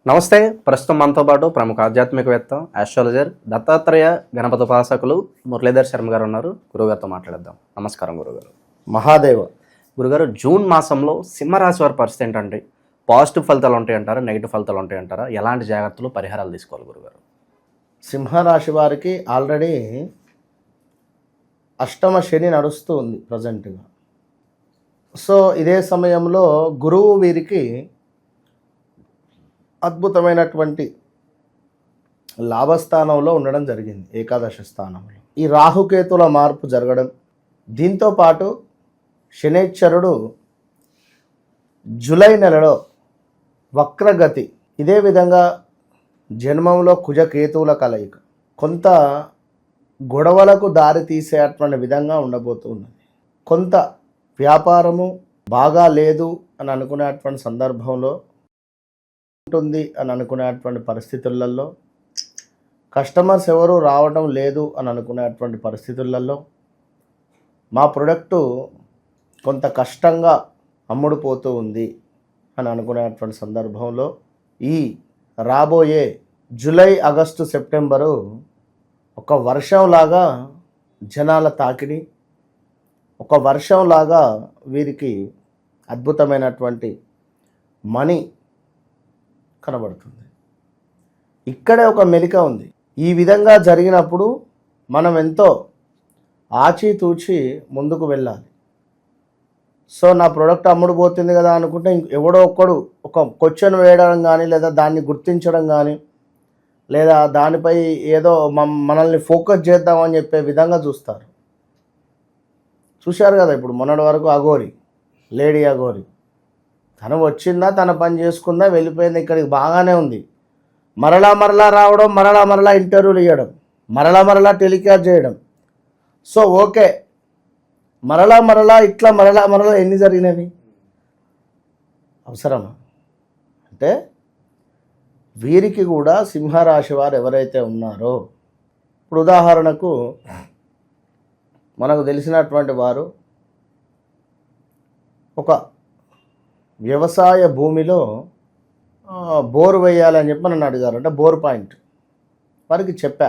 నమస్తే. ప్రస్తుతం మనతో పాటు ప్రముఖ ఆధ్యాత్మికవేత్త, ఆస్ట్రాలజర్, దత్తాత్రేయ గణపతి ఉపాసకులు మురళీధర్ శర్మ గారు ఉన్నారు. గురుగారితో మాట్లాడేద్దాం. నమస్కారం గురుగారు. మహాదేవ. గురుగారు, జూన్ మాసంలో సింహరాశి వారి పరిస్థితి ఏంటంటే పాజిటివ్ ఫలితాలు ఉంటాయంటారా, నెగిటివ్ ఫలితాలు ఉంటాయంటారా? ఎలాంటి జాగ్రత్తలు, పరిహారాలు తీసుకోవాలి గురుగారు? సింహరాశి వారికి ఆల్రెడీ అష్టమ శని నడుస్తూ ఉంది ప్రజెంట్గా. సో ఇదే సమయంలో గురువు వీరికి అద్భుతమైనటువంటి లాభస్థానంలో ఉండడం జరిగింది, ఏకాదశ స్థానంలో. ఈ రాహుకేతుల మార్పు జరగడం, దీంతోపాటు శనేశ్వరుడు జూలై నెలలో వక్రగతి, ఇదే విధంగా జన్మంలో కుజకేతువుల కలయిక కొంత గొడవలకు దారి తీసేటువంటి విధంగా ఉండబోతున్నది. కొంత వ్యాపారము బాగా లేదు అని అనుకునేటువంటి సందర్భంలో ఉంటుంది అని అనుకునేటువంటి పరిస్థితులలో, కస్టమర్స్ ఎవరు రావడం లేదు అని అనుకునేటువంటి పరిస్థితులలో, మా ప్రొడక్టు కొంత కష్టంగా అమ్ముడుపోతూ ఉంది అని అనుకునేటువంటి సందర్భంలో ఈ రాబోయే జూలై, ఆగస్టు, సెప్టెంబరు ఒక వర్షంలాగా జనాల తాకిడి, ఒక వర్షంలాగా వీరికి అద్భుతమైనటువంటి మనీ కనబడుతుంది. ఇక్కడే ఒక మెలిక ఉంది. ఈ విధంగా జరిగినప్పుడు మనం ఎంతో ఆచితూచి ముందుకు వెళ్ళాలి. సో నా ప్రోడక్ట్ అమ్ముడుపోతుంది కదా అనుకుంటే ఎవడో ఒక్కడు ఒక క్వశ్చన్ వేయడం కానీ, లేదా దాన్ని గుర్తించడం కానీ, లేదా దానిపై ఏదో మనల్ని ఫోకస్ చేద్దామని చెప్పే విధంగా చూస్తారు. చూశారు కదా ఇప్పుడు మొన్నటి వరకు అఘోరి, లేడీ అఘోరి, తను వచ్చిందా, తన పని చేసుకుందా, వెళ్ళిపోయింది, ఇక్కడికి బాగానే ఉంది. మరలా రావడం, మరలా ఇంటర్వ్యూలు ఇవ్వడం, మరలా టెలికాస్ట్ చేయడం. సో ఓకే, మరలా ఇట్లా మరలా ఎన్ని జరిగినవి అవసరమా? అంటే వీరికి కూడా సింహరాశి వారు ఎవరైతే ఉన్నారో, ఇప్పుడు ఉదాహరణకు మనకు తెలిసినటువంటి వారు ఒక వ్యవసాయ భూమిలో బోరు వేయాలని చెప్పి నన్ను అడిగారు. అంటే బోర్ పాయింట్ వారికి చెప్పా.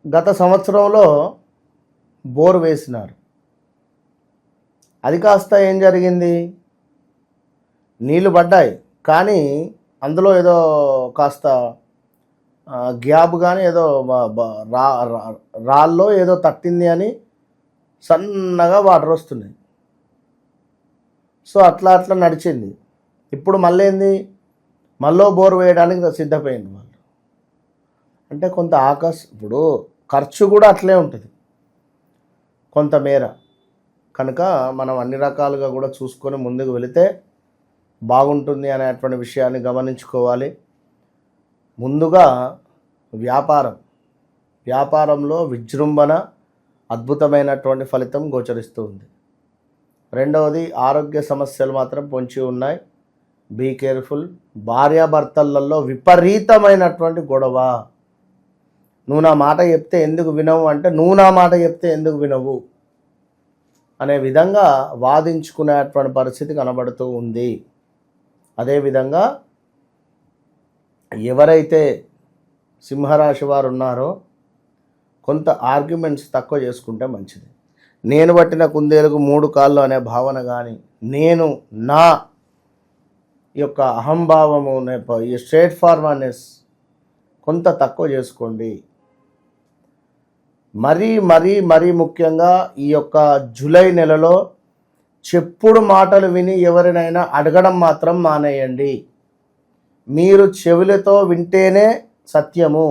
గత సంవత్సరంలో బోరు వేసినారు. అది కాస్త ఏం జరిగింది, నీళ్లు పడ్డాయి, కానీ అందులో ఏదో కాస్త గ్యాప్ కానీ ఏదో రాళ్ళలో ఏదో తట్టింది అని సన్నగా వాటర్ వస్తున్నాయి. సో అట్లా నడిచింది. ఇప్పుడు మళ్ళీ ఏంది, మళ్ళీ బోర్ వేయడానికి సిద్ధపోయింది వాళ్ళు. అంటే కొంత ఇప్పుడు ఖర్చు కూడా అట్లే ఉంటుంది కొంతమేర. కనుక మనం అన్ని రకాలుగా కూడా చూసుకొని ముందుకు వెళితే బాగుంటుంది అనేటువంటి విషయాన్ని గమనించుకోవాలి. ముందుగా వ్యాపారంలో విజృంభణ, అద్భుతమైనటువంటి ఫలితం గోచరిస్తూ ఉంది. రెండవది, ఆరోగ్య సమస్యలు మాత్రం పొంచి ఉన్నాయి, బీ కేర్ఫుల్. భార్యాభర్తలలో విపరీతమైనటువంటి గొడవ. నువ్వు నా మాట చెప్తే ఎందుకు వినవు అంటే, నువ్వు నా మాట చెప్తే ఎందుకు వినవు అనే విధంగా వాదించుకునేటువంటి పరిస్థితి కనబడుతూ ఉంది. అదేవిధంగా ఎవరైతే సింహరాశి వారు ఉన్నారో కొంత ఆర్గ్యుమెంట్స్ తక్కువ చేసుకుంటే మంచిది. నేను పట్టిన కుందేలకు 3 కాళ్ళు అనే భావన కానీ, నేను నా యొక్క అహంభావము, ఈ స్ట్రేట్ ఫార్వర్డ్నెస్ కొంత తక్కువ చేసుకోండి. మరీ ముఖ్యంగా ఈ యొక్క జూలై నెలలో చెప్పుడు మాటలు విని ఎవరినైనా అడగడం మాత్రం మానేయండి. మీరు చెవులతో వింటేనే సత్యము,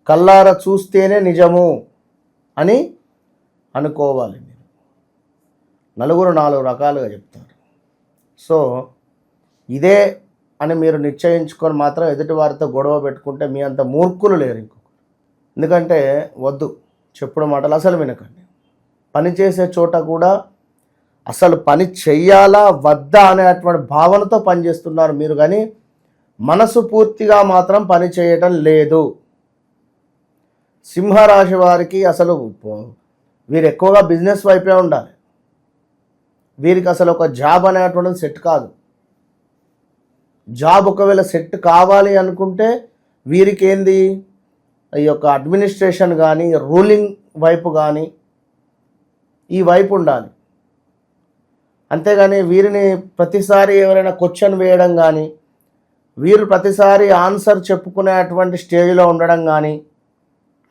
కళ్ళార చూస్తేనే నిజము అని అనుకోవాలి. మీరు నలుగురు 4 రకాలుగా చెప్తారు. సో ఇదే అని మీరు నిశ్చయించుకొని మాత్రం ఎదుటి వారితో గొడవ పెట్టుకుంటే మీ అంత మూర్ఖులు లేరు ఇంకొకరు. ఎందుకంటే వద్దు, చెప్పుడు మాటలు అసలు వినకండి. పని చేసే చోట కూడా అసలు పని చెయ్యాలా వద్దా అనేటువంటి భావనతో పనిచేస్తున్నారు మీరు, కానీ మనసు పూర్తిగా మాత్రం పని చేయటం లేదు. సింహరాశి వారికి అసలు వీరు ఎక్కువగా బిజినెస్ వైపే ఉండాలి. వీరికి అసలు ఒక జాబ్ అనేటువంటిది సెట్ కాదు. జాబ్ ఒకవేళ సెట్ కావాలి అనుకుంటే వీరికి ఏంది ఈ యొక్క అడ్మినిస్ట్రేషన్ కానీ రూలింగ్ వైపు కానీ ఈ వైపు ఉండాలి. అంతేగాని వీరిని ప్రతిసారి ఎవరైనా క్వశ్చన్ వేయడం కానీ వీరు ప్రతిసారి ఆన్సర్ చెప్పుకునేటువంటి స్టేజ్లో ఉండడం కానీ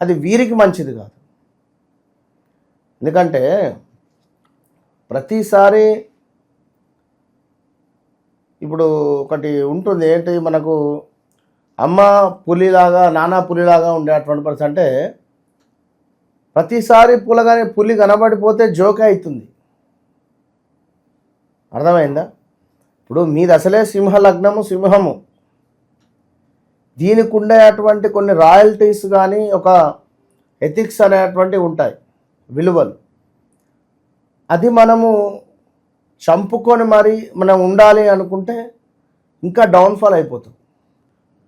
అది వీరికి మంచిది కాదు. ఎందుకంటే ప్రతిసారి ఇప్పుడు ఒకటి ఉంటుంది ఏంటి, మనకు అమ్మ పులిలాగా నాన్న పులిలాగా ఉండేటువంటి పరిస్థితి. అంటే ప్రతిసారి పులి కనబడిపోతే జోక్ అవుతుంది. అర్థమైందా? ఇప్పుడు మీది అసలే సింహ లగ్నము, సింహము, దీనికి ఉండేటువంటి కొన్ని రాయల్టీస్ కానీ ఒక ఎథిక్స్ అనేటువంటివి ఉంటాయి, విలువలు. అది మనము చంపుకొని మరి మనం ఉండాలి అనుకుంటే ఇంకా డౌన్ఫాల్ అయిపోతుంది.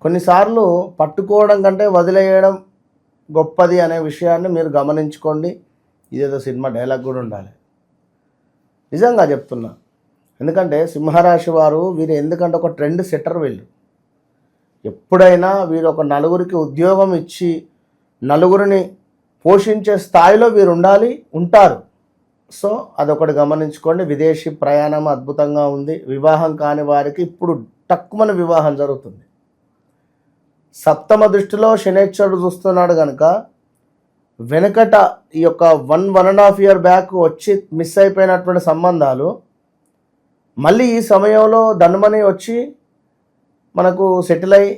కొన్నిసార్లు పట్టుకోవడం కంటే వదిలేయడం గొప్పది అనే విషయాన్ని మీరు గమనించుకోండి. ఇదేదో సినిమా డైలాగ్ కూడా ఉండాలి, నిజంగా చెప్తున్నా. ఎందుకంటే సింహరాశి వారు వీరు ఎందుకంటే ఒక ట్రెండ్ సెట్టర్. వీళ్ళు ఎప్పుడైనా వీరు ఒక నలుగురికి ఉద్యోగం ఇచ్చి నలుగురిని పోషించే స్థాయిలో వీరు ఉంటారు. సో అదొకటి గమనించుకోండి. విదేశీ ప్రయాణం అద్భుతంగా ఉంది. వివాహం కాని వారికి ఇప్పుడు టక్కుమని వివాహం జరుగుతుంది. సప్తమ దృష్టిలో శనేశ్వరుడు చూస్తున్నాడు కనుక వెనకట ఈ యొక్క 1.5 year బ్యాక్ వచ్చి మిస్ అయిపోయినటువంటి సంబంధాలు మళ్ళీ ఈ సమయంలో ధనుమని వచ్చి మనకు సెటిల్ అయ్యి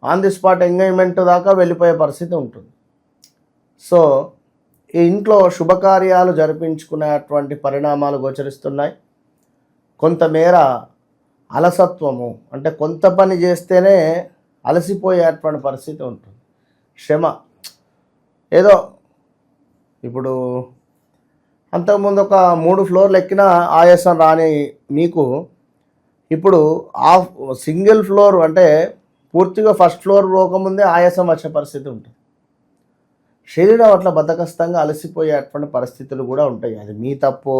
ఆన్ ది స్పాట్ ఎంగేజ్మెంట్ దాకా వెళ్ళిపోయే పరిస్థితి ఉంటుంది. సో ఈ ఇంట్లో శుభకార్యాలు జరిపించుకునేటువంటి పరిణామాలు గోచరిస్తున్నాయి. కొంతమేర అలసత్వము, అంటే కొంత పని చేస్తేనే అలసిపోయేటువంటి పరిస్థితి ఉంటుంది. శ్రమ ఏదో ఇప్పుడు అంతకుముందు ఒక 3 floors ఎక్కిన ఆయాసం రాని మీకు ఇప్పుడు సింగిల్ ఫ్లోర్ అంటే పూర్తిగా ఫస్ట్ ఫ్లోర్ పోకముందే ఆయాసం వచ్చే పరిస్థితి ఉంటుంది. శరీరం అట్లా బద్ధకస్తంగా అలసిపోయేటువంటి పరిస్థితులు కూడా ఉంటాయి. అది మీ తప్పు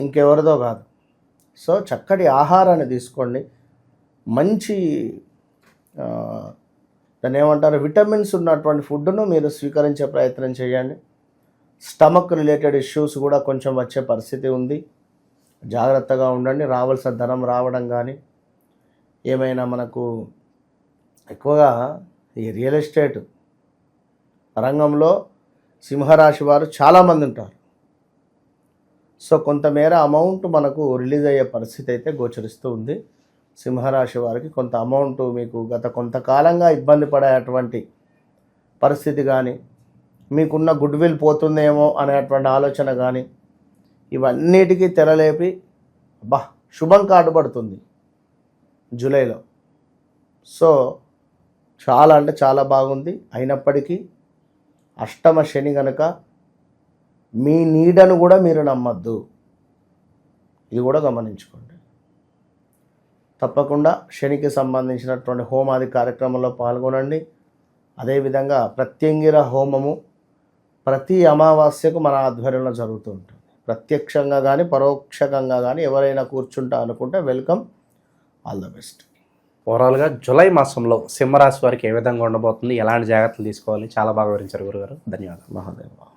ఇంకెవరిదో కాదు. సో చక్కటి ఆహారాన్ని తీసుకోండి. మంచి దాన్ని ఏమంటారు, విటమిన్స్ ఉన్నటువంటి ఫుడ్ను మీరు స్వీకరించే ప్రయత్నం చేయండి. స్టమక్ రిలేటెడ్ ఇష్యూస్ కూడా కొంచెం వచ్చే పరిస్థితి ఉంది. జాగ్రత్తగా ఉండండి. రావాల్సిన ధనం రావడం కానీ ఏమైనా మనకు ఎక్కువగా ఈ రియల్ ఎస్టేట్ రంగంలో సింహరాశి వారు చాలామంది ఉంటారు. సో కొంతమేర అమౌంట్ మనకు రిలీజ్ అయ్యే పరిస్థితి అయితే గోచరిస్తూ ఉంది. సింహరాశి వారికి కొంత అమౌంట్ మీకు గత కొంతకాలంగా ఇబ్బంది పడేటువంటి పరిస్థితి కానీ మీకున్న గుడ్ విల్ పోతుందేమో అనేటువంటి ఆలోచన కానీ ఇవన్నిటికీ తెరలేపి శుభం కార్డు పడుతుంది జూలైలో. సో చాలా అంటే చాలా బాగుంది. అయినప్పటికీ అష్టమ శని కనుక మీ నీడను కూడా మీరు నమ్మద్దు, ఇది కూడా గమనించుకోండి. తప్పకుండా శనికి సంబంధించినటువంటి హోమాది కార్యక్రమంలో పాల్గొనండి. అదేవిధంగా ప్రత్యంగిర హోమము ప్రతి అమావాస్యకు మన ఆధ్వర్యంలో జరుగుతూ ఉంటుంది. ప్రత్యక్షంగా కానీ పరోక్షంగా కానీ ఎవరైనా కూర్చుంటా అనుకుంటే వెల్కమ్, ఆల్ ద బెస్ట్. ఓవరాల్గా జూలై మాసంలో సింహరాశి వారికి ఏ విధంగా ఉండబోతుంది, ఎలాంటి జాగ్రత్తలు తీసుకోవాలి, చాలా బాగా వివరించారు గురుగారు. ధన్యవాదాలు. మహాదేవ.